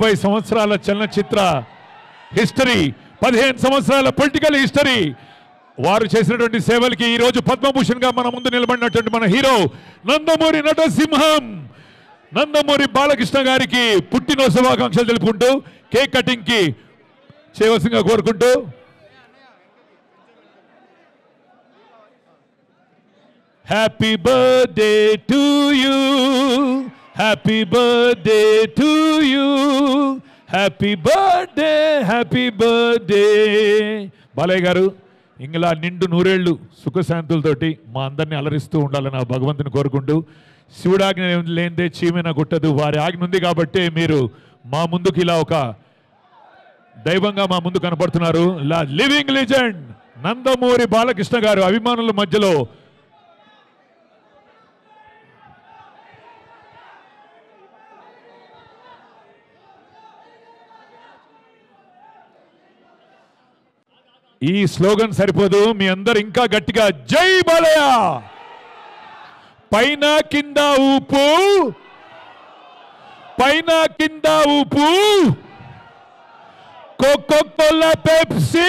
30 సంవత్సరాల చలనచిత్ర హిస్టరీ, 15 సంవత్సరాల పొలిటికల్ హిస్టరీ, వారు చేసినటువంటి సేవలకి ఈ రోజు పద్మభూషణ్ గా మన ముందు నిలబడినటువంటి మన హీరో నందమూరి నటసింహం నందమూరి బాలకృష్ణ గారికి పుట్టినరోజు శుభాకాంక్షలు తెలుపుకుంటూ కేక్ కటింగ్ కి చేయవలసిందిగా కోరుకుంటూ happy birthday to you, happy birthday to you, happy birthday, happy birthday. Balayya గారు ఇంకలా నిండు నూరేళ్లు సుఖశాంతులతోటి మా అందరినీ అలరిస్తూ ఉండాలని ఆ భగవంతుని కోరుకుంటూ, శివుడాజ్ఞ లేనిదే చీమెన గుట్టదు, వారి ఆజ్ఞ ఉంది కాబట్టి మీరు మా ముందుకు ఇలా ఒక దైవంగా మా ముందు కనపడుతున్నారు. లివింగ్ లెజెండ్ నందమూరి బాలకృష్ణ గారు అభిమానుల మధ్యలో ఈ స్లోగన్ సరిపోదు, మీ అందరు ఇంకా గట్టిగా జై బాలయ్య, పైన కింద ఊపు, పైన కింద ఊపు, Coca Cola Pepsi,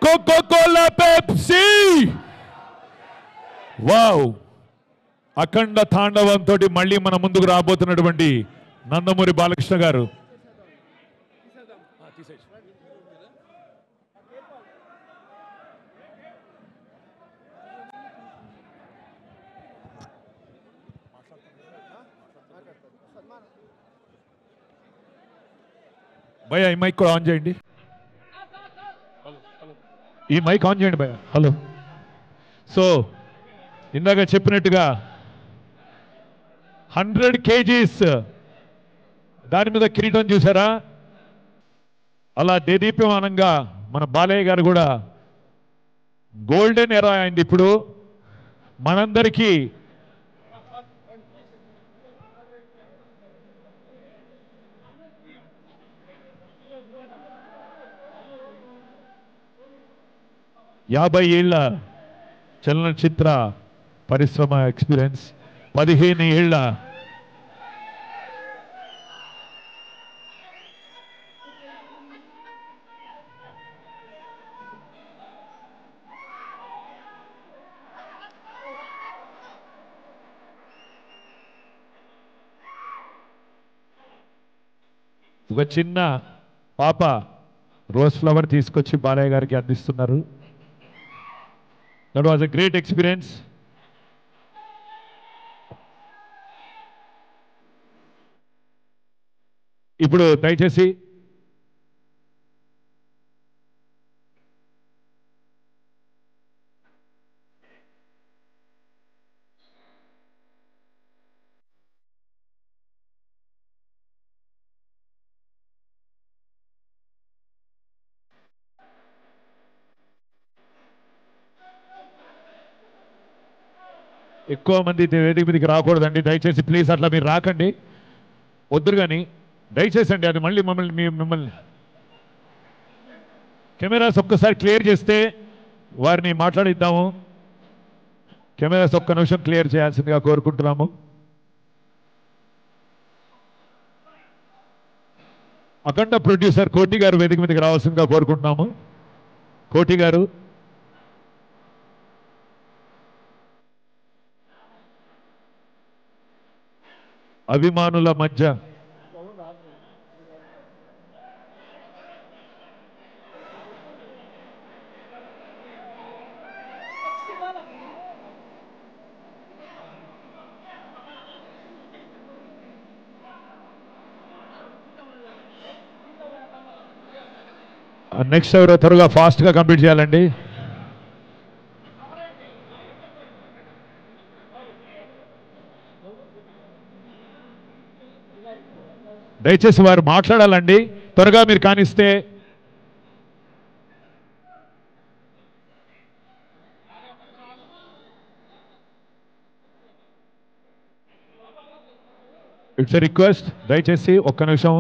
Coca Cola Pepsi. Wow, Akhanda తాండవంతో మళ్ళీ మన ముందుకు రాబోతున్నటువంటి నందమూరి బాలకృష్ణ గారు. భయ ఈ మైక్ కూడా ఆన్ చేయండి, ఈ మైక్ ఆన్ చేయండి భయ. హలో. సో ఇందాక చెప్పినట్టుగా 100 kgs దాని మీద కిరీటం చూసారా, అలా దేదీప్యమానంగా మన బాలయ్య గారు కూడా గోల్డెన్ ఎరా అయింది. ఇప్పుడు మనందరికీ యాభై ఏళ్ల చలనచిత్ర పరిశ్రమ ఎక్స్పీరియన్స్, 15 ఏళ్ల ఒక చిన్న పాప రోజ్ ఫ్లవర్ తీసుకొచ్చి బాలయ్య గారికి అందిస్తున్నారు. That was a great experience. ఇప్పుడు దయచేసి ఎక్కువ మంది వేదిక మీదకి రాకూడదండి, దయచేసి ప్లీజ్, అట్లా మీరు రాకండి, వద్దురు కానీ దయచేసి అండి. అది మళ్ళీ మిమ్మల్ని కెమెరాస్ ఒక్కసారి క్లియర్ చేస్తే వారిని మాట్లాడిద్దాము. కెమెరాస్ ఒక్క నిమిషం క్లియర్ చేయాల్సిందిగా కోరుకుంటున్నాము. అఖండ ప్రొడ్యూసర్ కోటి గారు వేదిక మీదకి రావాల్సిందిగా కోరుకుంటున్నాము. కోటి గారు, అభిమానుల మధ్య నెక్స్ట్ ఎవరో త్వరగా ఫాస్ట్గా కంప్లీట్ చేయాలండి. దయచేసి వారు మాట్లాడాలండి, త్వరగా మీరు కానిస్తే. ఇట్స్ ఎ రిక్వెస్ట్, దయచేసి ఒక్క నిమిషం.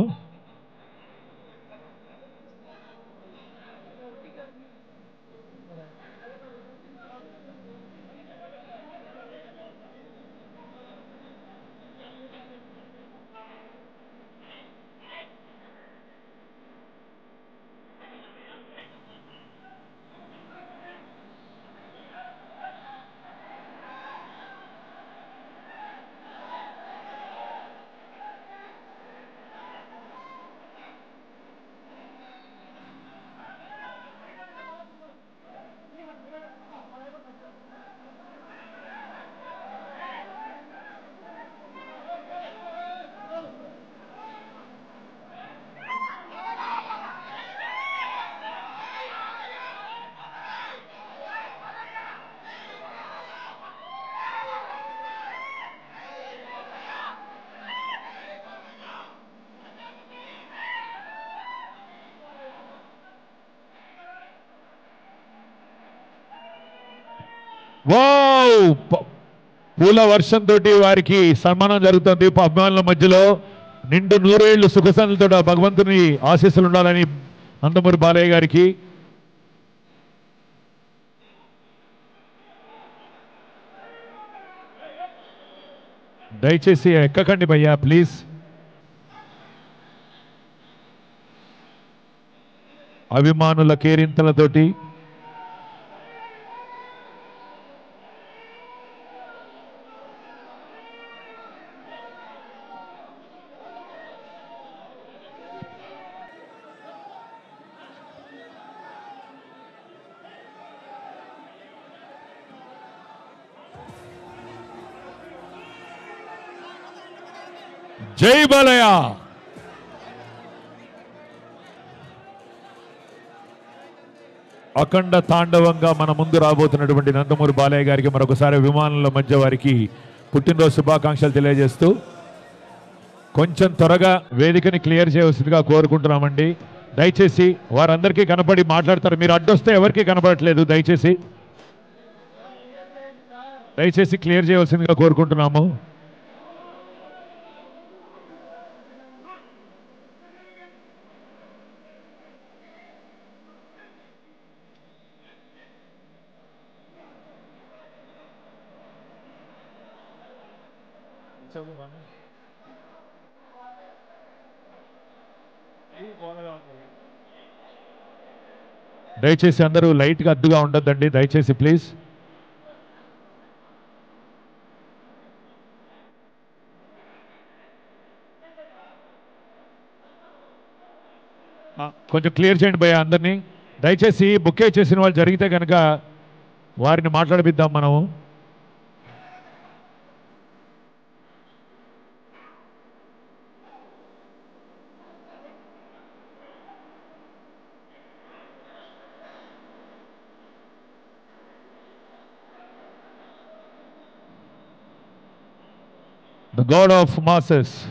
వావ్! పూల వర్షంతో వారికి సన్మానం జరుగుతుంది. అభిమానుల మధ్యలో నిండు నూరేళ్లు సుఖశాంతులతో భగవంతుని ఆశీస్సులు ఉండాలని నందమూరి బాలయ్య గారికి. దయచేసి ఎక్కకండి భయ్యా ప్లీజ్. అభిమానుల కేరింతలతోటి జై బాలయ్య. అఖండ తాండవంగా మన ముందు రాబోతున్నటువంటి నందమూరి బాలయ్య గారికి మరొకసారి అభిమానుల మధ్య వారికి పుట్టినరోజు శుభాకాంక్షలు తెలియజేస్తూ కొంచెం త్వరగా వేదికని క్లియర్ చేయవలసిందిగా కోరుకుంటున్నామండి. దయచేసి వారందరికీ కనపడి మాట్లాడతారు. మీరు అడ్డొస్తే ఎవరికి కనపడట్లేదు. దయచేసి క్లియర్ చేయవలసిందిగా కోరుకుంటున్నాము. దయచేసి అందరూ లైట్గా అద్దుగా ఉండొద్దండి దయచేసి ప్లీజ్. కొంచెం క్లియర్ చేయండి భయ్యా అందరినీ. దయచేసి బుకే చేసిన వాళ్ళు జరిగితే కనుక వారిని మాట్లాడిద్దాం మనము. The God of masses.